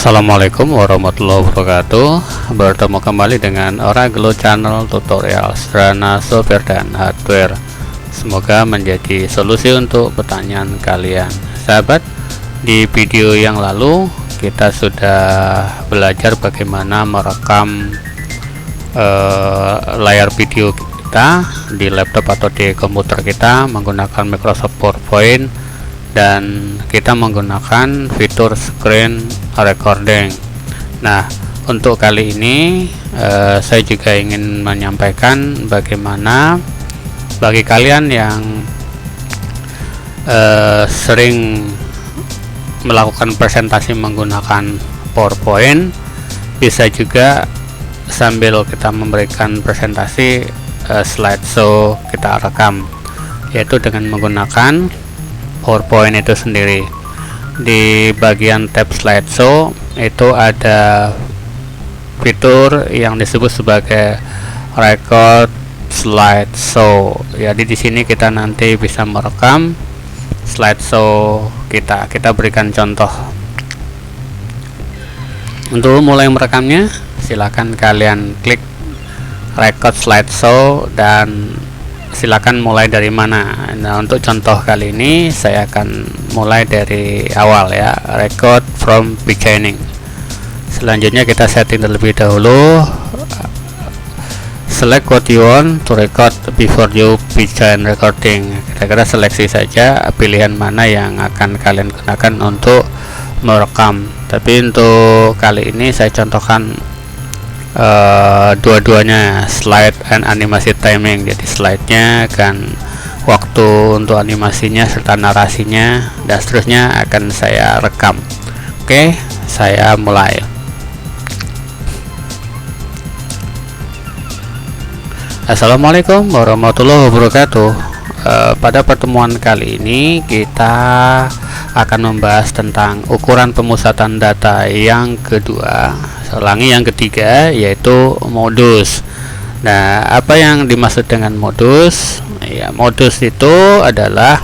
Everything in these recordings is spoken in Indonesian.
Assalamualaikum warahmatullahi wabarakatuh. Bertemu kembali dengan Oraglo Channel Tutorial sederhana software dan hardware. Semoga menjadi solusi untuk pertanyaan kalian. Sahabat, di video yang lalu kita sudah belajar bagaimana merekam layar video kita di laptop atau di komputer kita menggunakan Microsoft PowerPoint, dan kita menggunakan fitur screen recording. Nah, untuk kali ini saya juga ingin menyampaikan bagaimana bagi kalian yang sering melakukan presentasi menggunakan PowerPoint, bisa juga sambil kita memberikan presentasi slideshow kita rekam, yaitu dengan menggunakan PowerPoint itu sendiri. Di bagian tab slideshow itu ada fitur yang disebut sebagai record slideshow. Jadi di sini kita nanti bisa merekam slideshow kita. Kita berikan contoh. Untuk mulai merekamnya, silakan kalian klik record slideshow dan silakan mulai dari mana. Nah, untuk contoh kali ini saya akan mulai dari awal ya, record from beginning. Selanjutnya kita setting terlebih dahulu, select what you want to record before you begin recording. Kira-kira seleksi saja pilihan mana yang akan kalian gunakan untuk merekam. Tapi untuk kali ini saya contohkan dua-duanya, slide and animasi timing. Jadi slide-nya akan waktu untuk animasinya serta narasinya dan seterusnya akan saya rekam. Oke, saya mulai. Assalamualaikum warahmatullahi wabarakatuh. Pada pertemuan kali ini kita akan membahas tentang ukuran pemusatan data yang kedua, yang ketiga, yaitu modus. Nah, apa yang dimaksud dengan modus? Ya, modus itu adalah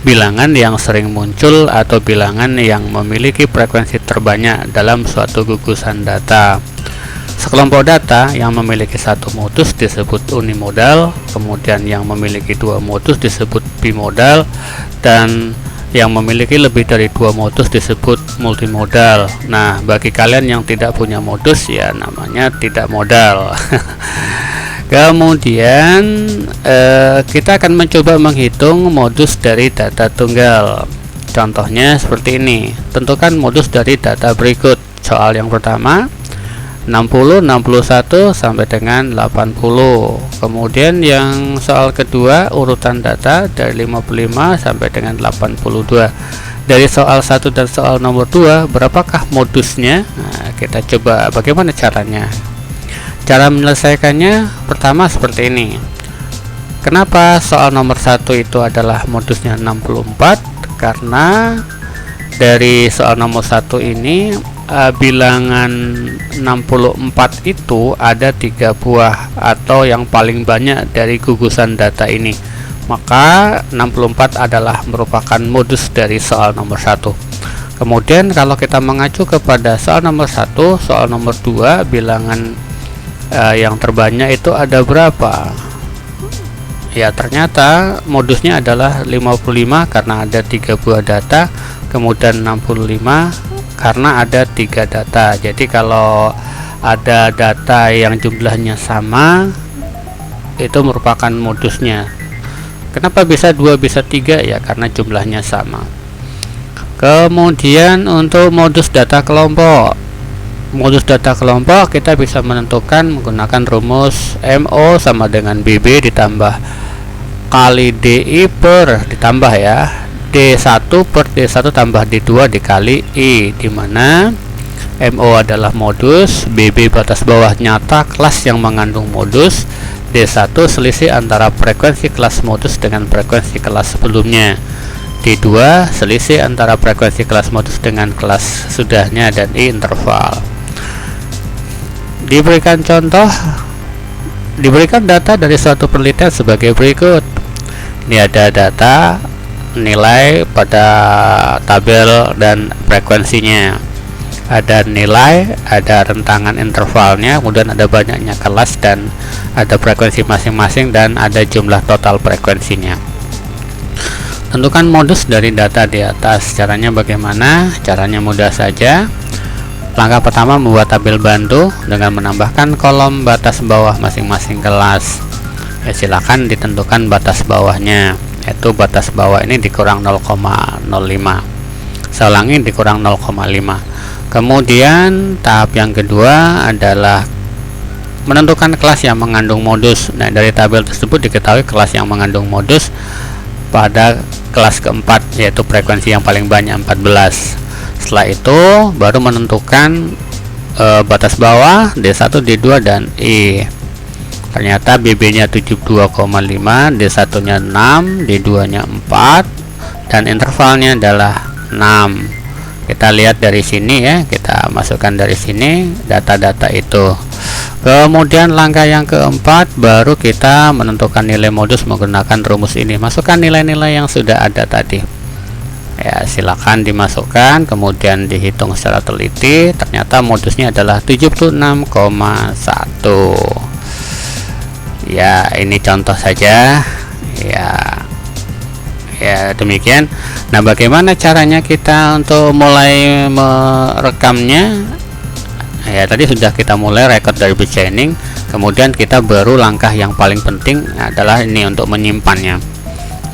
bilangan yang sering muncul atau bilangan yang memiliki frekuensi terbanyak dalam suatu gugusan data. Sekelompok data yang memiliki satu modus disebut unimodal, kemudian yang memiliki dua modus disebut bimodal, dan yang memiliki lebih dari dua modus disebut multimodal. Nah, bagi kalian yang tidak punya modus, ya namanya tidak modal. Kemudian kita akan mencoba menghitung modus dari data tunggal. Contohnya seperti ini. Tentukan modus dari data berikut. Soal yang pertama, 60, 61 sampai dengan 80. Kemudian yang soal kedua, urutan data dari 55 sampai dengan 82. Dari soal 1 dan soal nomor 2, berapakah modusnya? Nah, kita coba bagaimana caranya. Cara menyelesaikannya pertama seperti ini. Kenapa soal nomor 1 itu adalah modusnya 64? Karena dari soal nomor 1 ini bilangan 64 itu ada 3 buah atau yang paling banyak dari gugusan data ini. Maka 64 adalah merupakan modus dari soal nomor 1. Kemudian kalau kita mengacu kepada soal nomor 1, soal nomor 2, bilangan yang terbanyak itu ada berapa? Ya, ternyata modusnya adalah 55 karena ada 3 buah data, kemudian 65 karena ada 3 data. Jadi kalau ada data yang jumlahnya sama, itu merupakan modusnya. Kenapa bisa 2 bisa 3? Ya karena jumlahnya sama. Kemudian untuk modus data kelompok, modus data kelompok kita bisa menentukan menggunakan rumus MO sama dengan BB ditambah kali DI per ditambah ya D1 per D1 tambah D2 dikali I, dimana MO adalah modus, BB batas bawah nyata kelas yang mengandung modus, D1 selisih antara frekuensi kelas modus dengan frekuensi kelas sebelumnya, D2 selisih antara frekuensi kelas modus dengan kelas sudahnya, dan I interval. Diberikan contoh, diberikan data dari suatu penelitian sebagai berikut. Ini ada data nilai pada tabel dan frekuensinya. ada nilai, ada rentangan intervalnya, kemudian ada banyaknya kelas dan ada frekuensi masing-masing dan ada jumlah total frekuensinya. Tentukan modus dari data di atas. Caranya bagaimana? Caranya mudah saja. Langkah pertama, membuat tabel bantu dengan menambahkan kolom batas bawah masing-masing kelas. Ya, silakan ditentukan batas bawahnya, yaitu batas bawah ini dikurang 0,05. Saya ulangi, dikurang 0,5. Kemudian tahap yang kedua adalah menentukan kelas yang mengandung modus. Nah, dari tabel tersebut diketahui kelas yang mengandung modus pada kelas keempat, yaitu frekuensi yang paling banyak 14. Setelah itu baru menentukan batas bawah D1, D2 dan E. Ternyata BB nya 72,5, D1 nya 6, D2 nya 4 dan intervalnya adalah 6. Kita lihat dari sini ya, kita masukkan dari sini data-data itu. Kemudian langkah yang keempat, baru kita menentukan nilai modus menggunakan rumus ini. Masukkan nilai-nilai yang sudah ada tadi. Ya, silakan dimasukkan, kemudian dihitung secara teliti. Ternyata modusnya adalah 76,1. Ya, ini contoh saja. Ya, demikian. Nah, bagaimana caranya kita untuk mulai merekamnya? Ya, tadi sudah kita mulai record dari beginning. Kemudian kita baru langkah yang paling penting adalah ini untuk menyimpannya.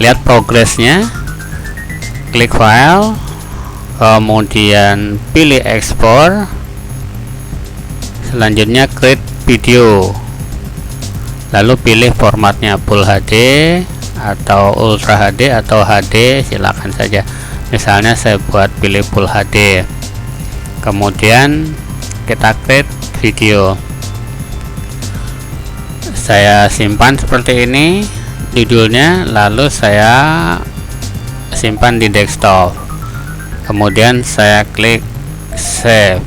Lihat progresnya, klik file, kemudian pilih ekspor, selanjutnya create video, lalu pilih formatnya Full HD atau Ultra HD atau HD, silakan saja. Misalnya saya buat pilih Full HD. Kemudian kita create video, saya simpan seperti ini judulnya, lalu saya simpan di desktop. Kemudian saya klik save.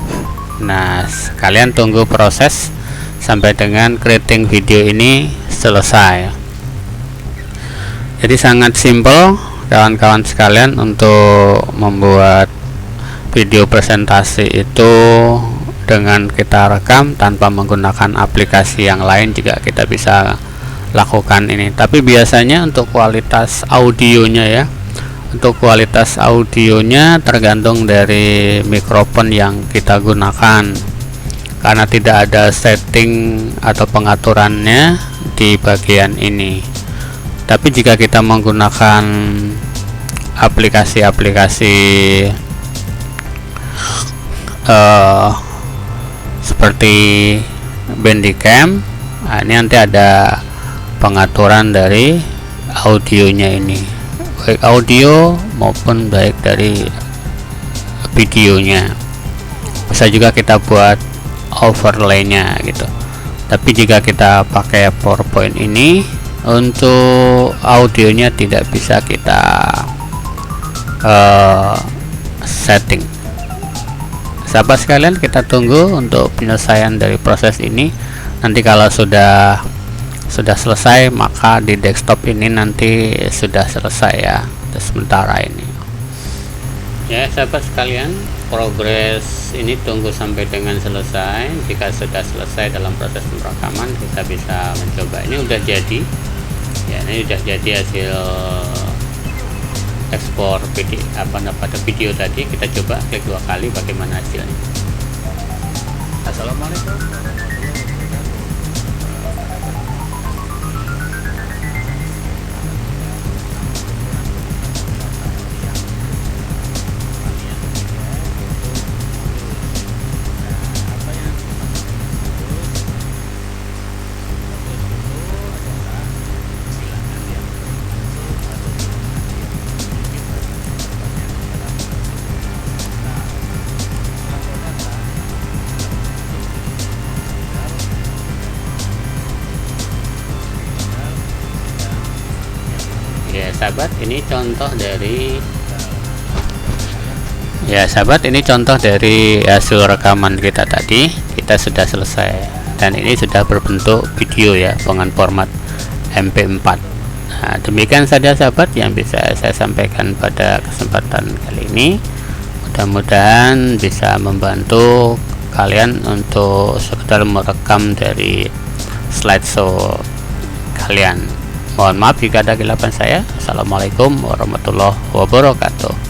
Nah, kalian tunggu proses sampai dengan creating video ini selesai. Jadi sangat simple kawan-kawan sekalian untuk membuat video presentasi itu dengan kita rekam tanpa menggunakan aplikasi yang lain juga kita bisa lakukan ini. Tapi biasanya untuk kualitas audionya ya, untuk kualitas audionya tergantung dari mikrofon yang kita gunakan, karena tidak ada setting atau pengaturannya di bagian ini. Tapi jika kita menggunakan aplikasi-aplikasi seperti Bandicam, nah ini nanti ada pengaturan dari audionya ini, baik audio maupun baik dari videonya. Bisa juga kita buat overlaynya gitu. Tapi jika kita pakai PowerPoint ini, untuk audionya tidak bisa kita setting. Sahabat sekalian, kita tunggu untuk penyelesaian dari proses ini. Nanti kalau sudah selesai, maka di desktop ini nanti sudah selesai ya untuk sementara ini. Ya sahabat sekalian, progres ini tunggu sampai dengan selesai. Jika sudah selesai dalam proses pemrograman, kita bisa mencoba. Ini udah jadi ya, ini udah jadi hasil ekspor video pada video tadi. Kita coba klik 2 kali bagaimana hasilnya. Assalamualaikum. Ya sahabat, ini contoh dari hasil rekaman kita tadi. Kita sudah selesai dan ini sudah berbentuk video ya dengan format MP4. Nah, demikian saja sahabat yang bisa saya sampaikan pada kesempatan kali ini. Mudah-mudahan bisa membantu kalian untuk sekedar merekam dari slideshow kalian. Mohon maaf jika ada kesilapan saya. Assalamualaikum warahmatullahi wabarakatuh.